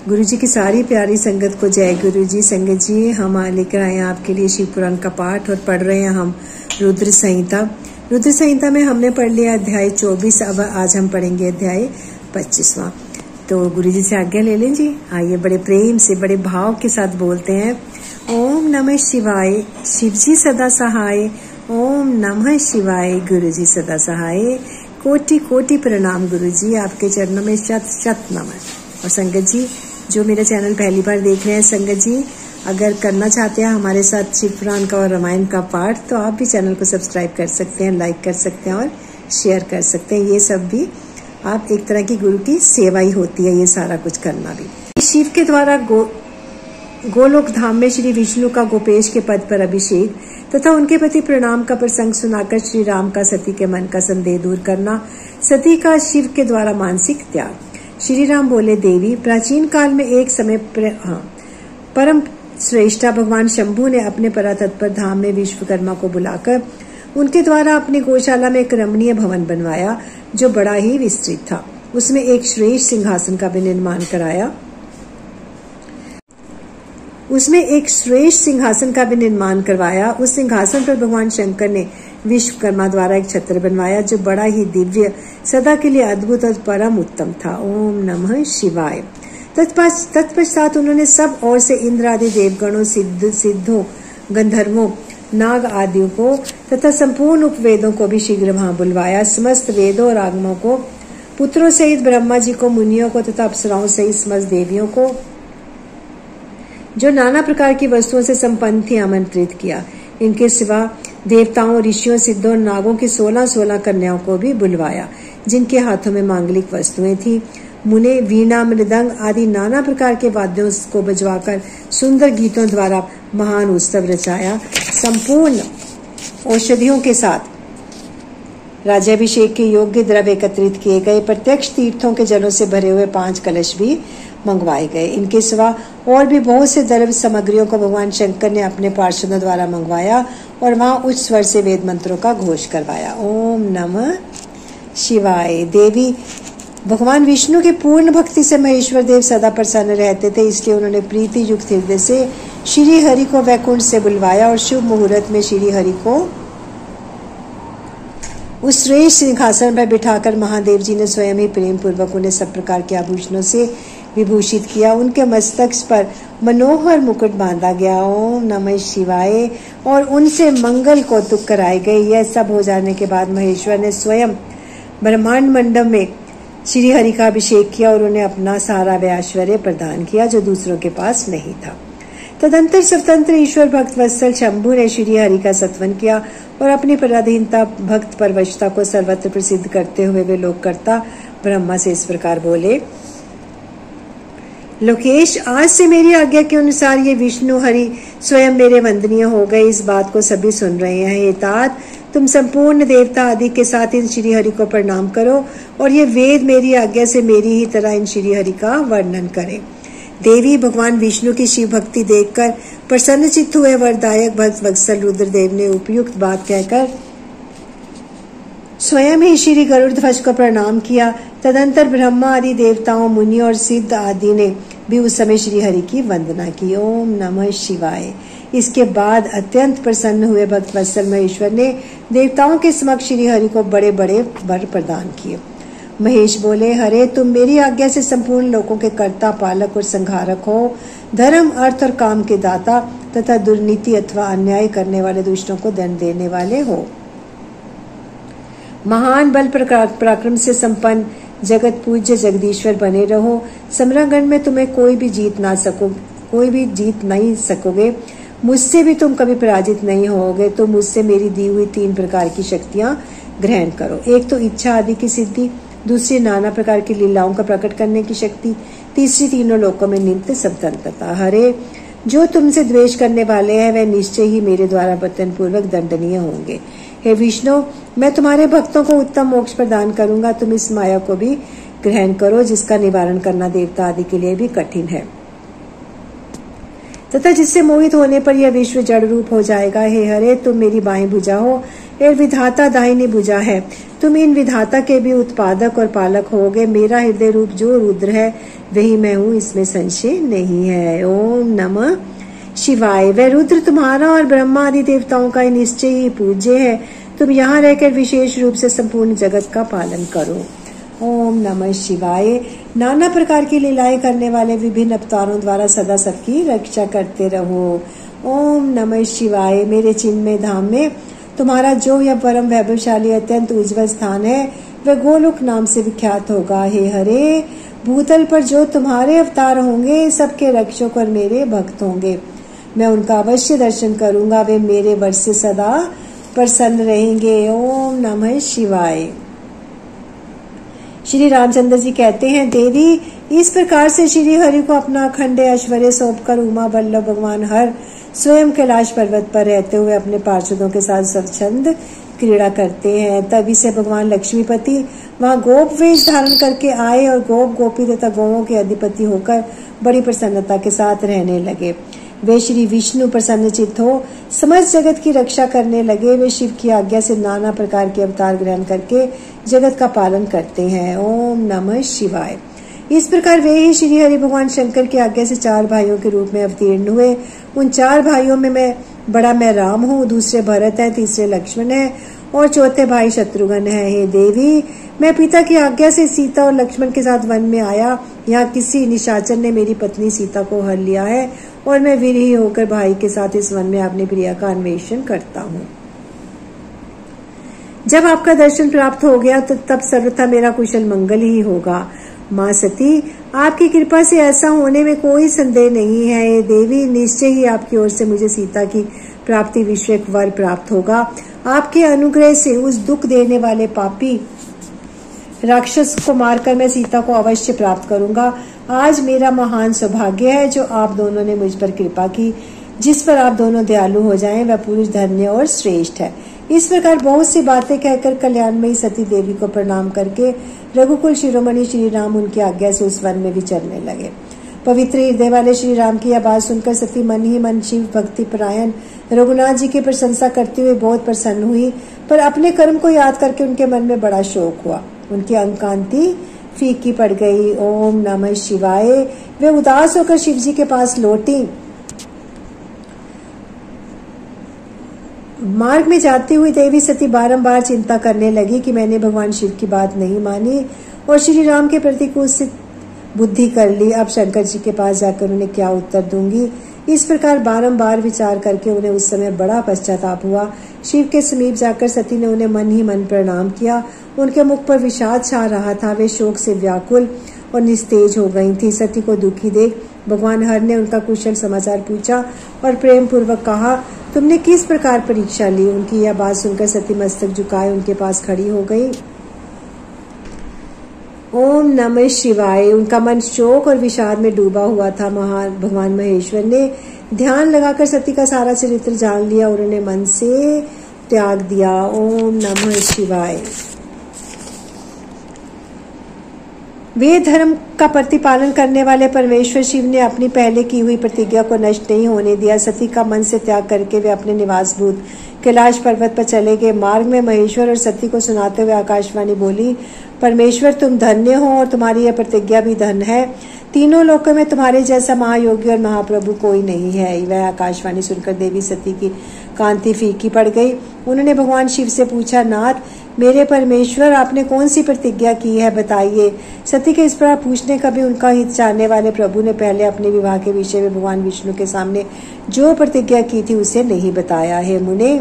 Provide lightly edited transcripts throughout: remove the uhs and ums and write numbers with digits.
गुरु जी की सारी प्यारी संगत को जय गुरु जी। संगत जी, हम लेकर आए हैं आपके लिए शिव पुराण का पाठ और पढ़ रहे हैं हम रुद्र संहिता। रुद्र संहिता में हमने पढ़ लिया अध्याय 24। अब आज हम पढ़ेंगे अध्याय 25वां। तो गुरु जी से आज्ञा ले लें जी। आइए बड़े प्रेम से बड़े भाव के साथ बोलते हैं। ओम नमः शिवाय, शिव जी सदा सहाय। ओम नमः शिवाय, गुरु जी सदा सहाय। कोटि कोटि प्रणाम गुरु जी, आपके चरणों में शत शत नमन। और संगत जी, जो मेरा चैनल पहली बार देख रहे हैं, संगत जी अगर करना चाहते हैं हमारे साथ शिव पुराण का और रामायण का पाठ, तो आप भी चैनल को सब्सक्राइब कर सकते हैं, लाइक कर सकते हैं और शेयर कर सकते हैं। ये सब भी आप एक तरह की गुरु की सेवा ही होती है, ये सारा कुछ करना भी। शिव के द्वारा गोलोक धाम में श्री विष्णु का गोपेश के पद पर अभिषेक तथा उनके प्रति प्रणाम का प्रसंग सुनाकर श्री राम का सती के मन का संदेह दूर करना, सती का शिव के द्वारा मानसिक त्याग। श्री राम बोले, देवी, प्राचीन काल में एक समय परम श्रेष्ठा भगवान शंभु ने अपने परातत्पर धाम में विश्वकर्मा को बुलाकर उनके द्वारा अपनी गौशाला में एक रमणीय भवन बनवाया जो बड़ा ही विस्तृत था। उसमें एक श्रेष्ठ सिंहासन का भी निर्माण कराया। उस सिंहासन पर भगवान शंकर ने विश्वकर्मा द्वारा एक छत्र बनवाया जो बड़ा ही दिव्य, सदा के लिए अद्भुत और परम उत्तम था। ओम नमः शिवाय। तत्पश्चात उन्होंने सब ओर से इंद्र आदि देवगणों, सिद्धों, गंधर्वों, नाग आदियों को तथा संपूर्ण उपवेदों को भी शीघ्र वहां बुलवाया। समस्त वेदों और आगमों को, पुत्रों सहित ब्रह्मा जी को, मुनियों को तथा अप्सराओं सहित समस्त देवियों को जो नाना प्रकार की वस्तुओं से संपन्न थी आमंत्रित किया। इनके सिवा देवताओं, ऋषियों, सिद्धों और नागों की 16 कन्याओं को भी बुलवाया जिनके हाथों में मांगलिक वस्तुएं थी। मुने वीणा, मृदंग आदि नाना प्रकार के वाद्यों को बजवाकर सुंदर गीतों द्वारा महान उत्सव रचाया। संपूर्ण औषधियों के साथ राज्याभिषेक के योग्य द्रव्य एकत्रित किए गए। प्रत्यक्ष तीर्थों के जलों से भरे हुए 5 कलश भी मंगवाए गए। इनके सिवा और भी बहुत से द्रव्य सामग्रियों को भगवान शंकर ने अपने पार्षदों द्वारा मंगवाया और वहां उच्च स्वर से वेद मंत्रों का घोष करवाया। ओम नमः शिवाय। देवी, भगवान विष्णु की पूर्ण भक्ति से महेश्वर देव सदा प्रसन्न रहते थे, इसलिए उन्होंने प्रीति युक्त हृदय से श्री हरि को वैकुंठ से बुलवाया और शुभ मुहूर्त में श्री हरि को उस श्रेष्ठ सिंहासन पर बिठाकर महादेव जी ने स्वयं ही प्रेम पूर्वक उन्हें सब प्रकार के आभूषणों से विभूषित किया। उनके मस्तक पर मनोहर मुकुट बांधा गया। ओम नमः शिवाय। और उनसे मंगल कौतुक कराए गए। यह सब हो जाने के बाद महेश्वर ने स्वयं ब्रह्मांड मंडप में श्री हरि का अभिषेक किया और उन्हें अपना सारा ऐश्वर्य प्रदान किया जो दूसरों के पास नहीं था। तदंतर स्वतंत्र ईश्वर भक्त वत्सल शंभु ने श्री हरि का सत्वन किया और अपनी पराधीनता, भक्त परवशता को सर्वत्र प्रसिद्ध करते हुए वे लोककर्ता ब्रह्मा से इस प्रकार बोले, लोकेश, आज से मेरी आज्ञा के अनुसार ये विष्णु हरि स्वयं मेरे वंदनीय हो गए। इस बात को सभी सुन रहे हैं। हे तात, तुम संपूर्ण देवता आदि के साथ इन श्री हरि को प्रणाम करो और ये वेद मेरी आज्ञा से मेरी ही तरह इन श्री हरि का वर्णन करें। देवी, भगवान विष्णु की शिव भक्ति देखकर प्रसन्न चित्त हुए वरदायक भक्त वत्सल रुद्रदेव ने उपयुक्त बात कहकर स्वयं ही श्री गरुड़ ध्वज को प्रणाम किया। तदंतर ब्रह्मा आदि देवताओं, मुनि और सिद्ध आदि ने भी उस समय श्री हरि की वंदना की। ओम नमः शिवाय। इसके बाद अत्यंत प्रसन्न हुए भक्त वत्सल महेश्वर ने देवताओं के समक्ष श्री हरि को बड़े बड़े वर प्रदान किए। महेश बोले, हरे, तुम मेरी आज्ञा से संपूर्ण लोकों के कर्ता, पालक और संहारक हो। धर्म, अर्थ और काम के दाता तथा दुर्नीति अथवा अन्याय करने वाले दुष्टों को दंड देने वाले हो। महान बल पराक्रम से संपन्न जगत पूज्य जगदीश्वर बने रहो। समरागण में तुम्हें कोई भी जीत नहीं सकोगे। मुझसे भी तुम कभी पराजित नहीं होगे। तो मुझसे मेरी दी हुई 3 प्रकार की शक्तियां ग्रहण करो। एक तो इच्छा आदि की सिद्धि, दूसरी नाना प्रकार की लीलाओं का प्रकट करने की शक्ति, तीसरी तीनों लोकों में नित्य स्वतंत्रता। हरे, जो तुमसे द्वेष करने वाले हैं वह निश्चय ही मेरे द्वारा वचन पूर्वक दंडनीय होंगे। हे विष्णु, मैं तुम्हारे भक्तों को उत्तम मोक्ष प्रदान करूंगा। तुम इस माया को भी ग्रहण करो जिसका निवारण करना देवता आदि के लिए भी कठिन है तथा जिससे मोहित होने पर यह विश्व जड़ रूप हो जाएगा। हे हरे, तुम मेरी बाएं भुजा हो। और विधाता दाहिनी भुजा है। तुम इन विधाता के भी उत्पादक और पालक होगे। मेरा हृदय रूप जो रुद्र है वही मैं हूँ, इसमें संशय नहीं है। ओम नमः शिवाय। वह रुद्र तुम्हारा और ब्रह्मा आदि देवताओं का निश्चय ही पूज्य है। तुम यहाँ रहकर विशेष रूप से संपूर्ण जगत का पालन करो। ओम नमः शिवाय। नाना प्रकार की लीलाएं करने वाले विभिन्न अवतारों द्वारा सदा सबकी रक्षा करते रहो। ओम नमः शिवाय। मेरे चिन्मय धाम में तुम्हारा जो यह परम वैभवशाली अत्यंत उज्जवल स्थान है वह गोलोक नाम से विख्यात होगा। हे हरे, भूतल पर जो तुम्हारे अवतार होंगे सबके रक्षक और मेरे भक्त होंगे। मैं उनका अवश्य दर्शन करूंगा। वे मेरे वर्ष से सदा प्रसन्न रहेंगे। ओम नमः शिवाय। श्री रामचंद्र जी कहते हैं, देवी इस प्रकार से श्री हरि को अपना अखंड ऐश्वर्य सौंपकर उमा वल्लभ भगवान हर स्वयं कैलाश पर्वत पर रहते हुए अपने पार्षदों के साथ स्वच्छंद क्रीड़ा करते हैं। तभी से भगवान लक्ष्मीपति वहाँ गोप वेश धारण करके आए और गोप गोपी तथा गौओं के अधिपति होकर बड़ी प्रसन्नता के साथ रहने लगे। वे श्री विष्णु प्रसन्न चित्त हो समस्त जगत की रक्षा करने लगे। वे शिव की आज्ञा से नाना प्रकार के अवतार ग्रहण करके जगत का पालन करते हैं। ओम नमः शिवाय। इस प्रकार वे ही श्री हरि भगवान शंकर की आज्ञा से 4 भाइयों के रूप में अवतीर्ण हुए। उन 4 भाइयों में मैं राम हूँ, दूसरे भरत है, तीसरे लक्ष्मण है और चौथे भाई शत्रुघ्न है। हे देवी, मैं पिता की आज्ञा से सीता और लक्ष्मण के साथ वन में आया। यहाँ किसी निशाचर ने मेरी पत्नी सीता को हर लिया है और मैं विरही होकर भाई के साथ इस वन में अपनी प्रिया का अन्वेषण करता हूँ। जब आपका दर्शन प्राप्त हो गया तो तब सर्वथा मेरा कुशल मंगल ही होगा। माँ सती, आपकी कृपा से ऐसा होने में कोई संदेह नहीं है। ये देवी, निश्चय ही आपकी ओर से मुझे सीता की प्राप्ति विश्व एक वर प्राप्त होगा। आपके अनुग्रह से उस दुख देने वाले पापी राक्षस को मारकर मैं सीता को अवश्य प्राप्त करूंगा। आज मेरा महान सौभाग्य है जो आप दोनों ने मुझ पर कृपा की। जिस पर आप दोनों दयालु हो जाएं वह पुरुष धन्य और श्रेष्ठ है। इस प्रकार बहुत सी बातें कहकर कल्याणमयी सती देवी को प्रणाम करके रघुकुल शिरोमणि श्री राम उनकी आज्ञा से उस वन में विचरने लगे। पवित्र हृदय वाले श्री राम की यह बात सुनकर सती मन ही मन शिव भक्ति परायण रघुनाथ जी की प्रशंसा करते हुए बहुत प्रसन्न हुई, पर अपने कर्म को याद करके उनके मन में बड़ा शोक हुआ। उनकी अंग कांति फीकी पड़ गई। ओम नमः शिवाय। वे उदास होकर शिव जी के पास लौटी। मार्ग में जाती हुई देवी सती बारंबार चिंता करने लगी कि मैंने भगवान शिव की बात नहीं मानी और श्री राम के प्रति कुत्सित बुद्धि कर ली। अब शंकर जी के पास जाकर उन्हें क्या उत्तर दूंगी। इस प्रकार बारंबार विचार करके उन्हें उस समय बड़ा पश्चाताप हुआ। शिव के समीप जाकर सती ने उन्हें मन ही मन प्रणाम किया। उनके मुख पर विषाद छा रहा था। वे शोक से व्याकुल और निस्तेज हो गई थी। सती को दुखी देख भगवान हर ने उनका कुशल समाचार पूछा और प्रेम पूर्वक कहा, तुमने किस प्रकार परीक्षा ली। उनकी यह बात सुनकर सती मस्तक झुकाए उनके पास खड़ी हो गई। ओम नमः शिवाय। उनका मन शोक और विषाद में डूबा हुआ था। महान भगवान महेश्वर ने ध्यान लगाकर सती का सारा चरित्र जान लिया और उन्हें मन से त्याग दिया। ओम नमः शिवाय। वेद धर्म का प्रतिपालन करने वाले परमेश्वर शिव ने अपनी पहले की हुई प्रतिज्ञा को नष्ट नहीं होने दिया। सती का मन से त्याग करके वे अपने निवास भूत कैलाश पर्वत पर चले गए। मार्ग में महेश्वर और सती को सुनाते हुए आकाशवाणी बोली, परमेश्वर तुम धन्य हो और तुम्हारी यह प्रतिज्ञा भी धन है। तीनों लोकों में तुम्हारे जैसा महायोगी और महाप्रभु कोई नहीं है। वह आकाशवाणी सुनकर देवी सती की कांति फीकी पड़ गई। उन्होंने भगवान शिव से पूछा, नाथ मेरे परमेश्वर, आपने कौन सी प्रतिज्ञा की है, बताइए। सती के इस प्रकार पूछने का भी उनका हित चाहने वाले प्रभु ने पहले अपने विवाह के विषय में भगवान विष्णु के सामने जो प्रतिज्ञा की थी उसे नहीं बताया है। मुने,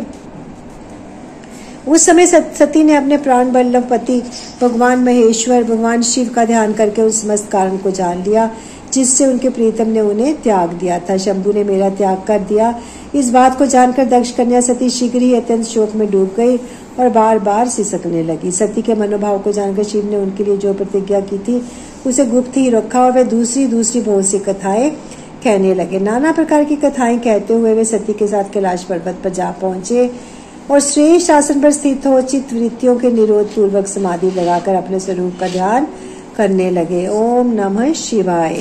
उस समय सती ने अपने प्राण बल्लभ पति भगवान महेश्वर भगवान शिव का ध्यान करके उस समस्त कारण को जान लिया जिससे उनके प्रीतम ने उन्हें त्याग दिया था। शंभु ने मेरा त्याग कर दिया। इस बात को जानकर दक्ष कन्या सती शीघ्र ही अत्यंत शोक में डूब गई और बार बार सिसकने लगी। सती के मनोभाव को जानकर शिव ने उनके लिए जो प्रतिज्ञा की थी उसे गुप्त ही रखा और वे दूसरी बहुत सी कथाएं कहने लगे। नाना प्रकार की कथाएं कहते हुए वे सती के साथ कैलाश पर्वत पर जा पहुंचे और श्रेष्ठ आसन पर स्थित हो चित्त वृत्तियों के निरोध पूर्वक समाधि लगाकर अपने स्वरूप का ध्यान करने लगे। ओम नमः शिवाय।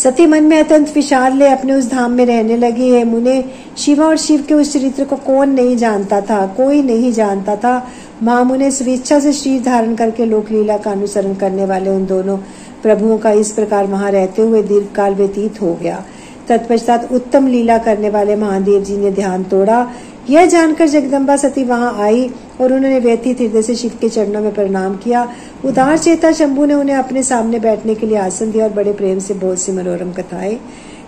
सती मन में अत्यंत विचार ले अपने उस धाम में रहने लगी है। मुने शिवा और शिव के उस चरित्र को कौन नहीं जानता था, कोई नहीं जानता था। महामुने स्वेच्छा से शरीर धारण करके लोक लीला का अनुसरण करने वाले उन दोनों प्रभुओं का इस प्रकार वहां रहते हुए दीर्घ काल व्यतीत हो गया। तत्पश्चात उत्तम लीला करने वाले महादेव जी ने ध्यान तोड़ा। यह जानकर जगदम्बा सती वहां आई और उन्होंने व्यथित हृदय से शिव के चरणों में प्रणाम किया। उदार चेता शंभु ने उन्हें अपने सामने बैठने के लिए आसन दिया और बड़े प्रेम से बहुत सी मनोरम कथाएं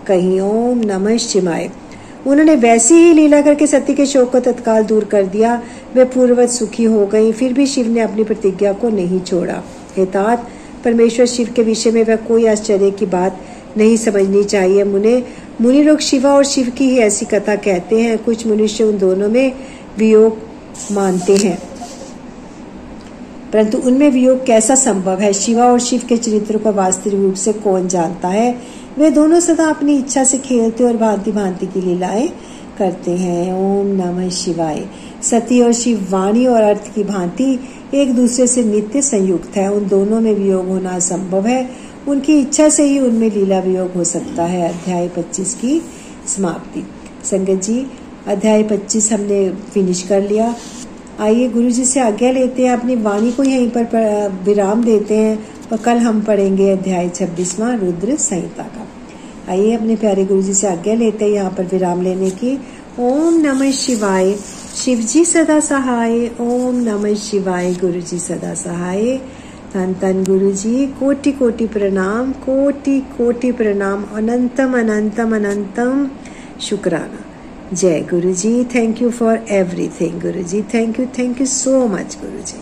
कही। ओम नमः शिवाय। उन्होंने वैसी ही लीला करके सती के शोक को तत्काल दूर कर दिया। वे पूर्ववत सुखी हो गई। फिर भी शिव ने अपनी प्रतिज्ञा को नहीं छोड़ा। हे तात, परमेश्वर शिव के विषय में वह कोई आश्चर्य की बात नहीं समझनी चाहिए। मुनि लोग शिवा और शिव की ही ऐसी कथा कहते हैं। कुछ मनुष्य उन दोनों में वियोग मानते हैं, परंतु उनमें वियोग कैसा संभव है? शिवा और शिव के चरित्र को वास्तविक रूप से कौन जानता है? वे दोनों सदा अपनी इच्छा से खेलते और भांति भांति की लीलाएं करते हैं। ओम नमः शिवाय। सती और शिव वाणी और अर्थ की भांति एक दूसरे से नित्य संयुक्त है। उन दोनों में वियोग होना असंभव है। उनकी इच्छा से ही उनमें लीला वियोग हो सकता है। अध्याय 25 की समाप्ति। संगत जी, अध्याय 25 हमने फिनिश कर लिया। आइए गुरु जी से आज्ञा लेते हैं, अपनी वाणी को यहीं पर विराम देते हैं और कल हम पढ़ेंगे अध्याय 26वां रुद्र संहिता का। आइए अपने प्यारे गुरु जी से आज्ञा लेते हैं यहाँ पर विराम लेने की। ओम नमः शिवाय। शिव जी सदा सहाय। ओम नमः शिवाय। गुरु जी सदा सहाय। धन धन गुरु जी, कोटि कोटि प्रणाम, कोटि कोटि प्रणाम, अनंतम अनंतम अनंतम शुक्राना। जय गुरु जी। Thank you for everything Guru ji. Thank you so much Guru ji.